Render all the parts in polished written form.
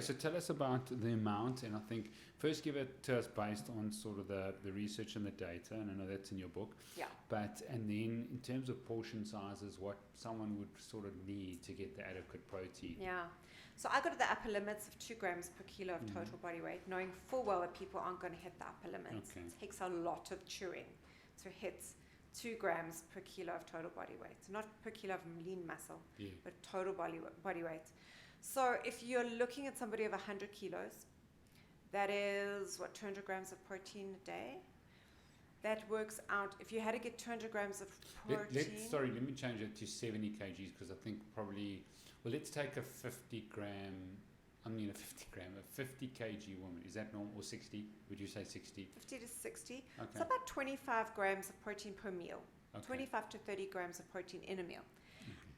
So tell us about the amount, and I think first give it to us based on sort of the research and the data, and I know that's in your book. Yeah. And then in terms of portion sizes, what someone would sort of need to get the adequate protein. Yeah. So I go to the upper limits of 2 grams per kilo of total body weight, knowing full well that people aren't going to hit the upper limits. Okay. It takes a lot of chewing to hit 2 grams per kilo of total body weight. Not per kilo of lean muscle, but total body weight. So if you're looking at somebody of 100 kilos, that is, 200 grams of protein a day? That works out, if you had to get 200 grams of protein... Let me change it to 70 kgs, because I think probably... Well, let's take a 50 kg woman. Is that normal? Or 60? Would you say 60? 50 to 60. Okay. It's about 25 grams of protein per meal. Okay. 25 to 30 grams of protein in a meal.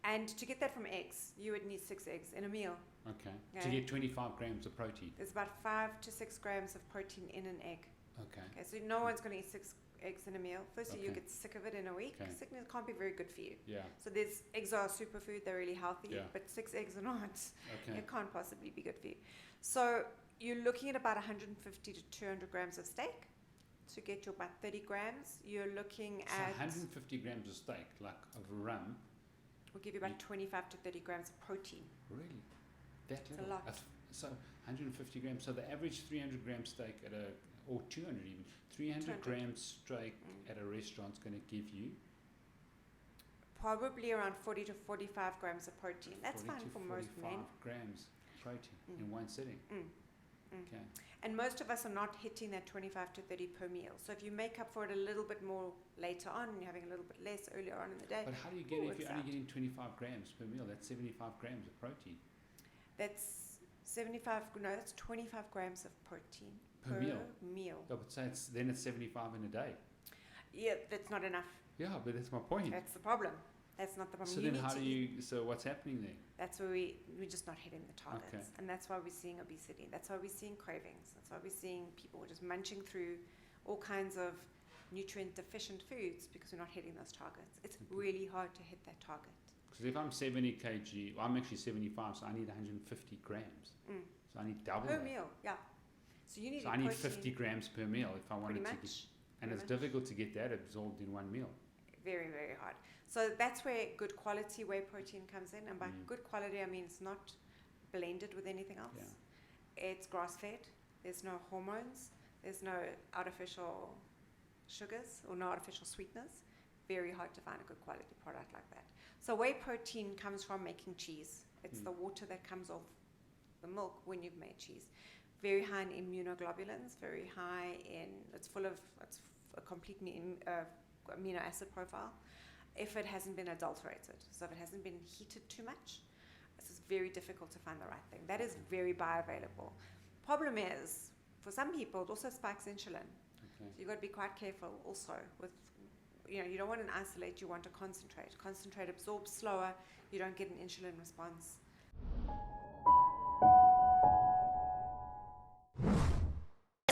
And to get that from eggs, you would need 6 eggs in a meal. Okay. To get 25 grams of protein. There's about 5 to 6 grams of protein in an egg. Okay. So no one's going to eat 6 eggs in a meal. Firstly, you Okay. get sick of it in a week. Okay. Sickness can't be very good for you. Yeah. So eggs are a superfood. They're really healthy. Yeah. But 6 eggs are not. Okay. It can't possibly be good for you. So you're looking at about 150 to 200 grams of steak. To get you about 30 grams, you're looking at... 150 grams of steak, like of rum... will give you about 25 to 30 grams of protein. Really? That It's little? a lot. So 150 grams. So the average 300 gram steak or 200 even, 300 grams steak at a restaurant is going to give you? Probably around 40 to 45 grams of protein. That's 40 fine to for most 45 men. grams protein in one sitting. Okay. And most of us are not hitting that 25 to 30 per meal. So if you make up for it a little bit more later on, and you're having a little bit less earlier on in the day. But how do you get it if you're only getting 25 grams per meal? That's 75 grams of protein. That's 25 grams of protein Per meal? meal. I would say then it's 75 in a day. Yeah, that's not enough. Yeah, but that's my point. That's the problem. That's not the problem. So then so what's happening there? That's where we're just not hitting the targets. Okay. And that's why we're seeing obesity. That's why we're seeing cravings. That's why we're seeing people just munching through all kinds of nutrient deficient foods because we're not hitting those targets. It's really hard to hit that target. Because if I'm 70 kg, well, I'm actually 75, so I need 150 grams. So I need double per that. meal, yeah. So you need. So I need 50 grams per meal if I wanted to get. And it's much. difficult to get that absorbed in one meal. Very, very hard. So that's where good quality whey protein comes in. And by good quality, I mean it's not blended with anything else. Yeah. It's grass-fed. There's no hormones. There's no artificial sugars or no artificial sweeteners. Very hard to find a good quality product like that. So whey protein comes from making cheese. It's the water that comes off the milk when you've made cheese. Very high in immunoglobulins, very high in, it's a complete amino acid profile if it hasn't been adulterated. So if it hasn't been heated too much, it's very difficult to find the right thing. That is very bioavailable. Problem is, for some people, it also spikes insulin. Okay. So you've got to be quite careful also with, you don't want an isolate, you want a concentrate. Concentrate absorbs slower, you don't get an insulin response.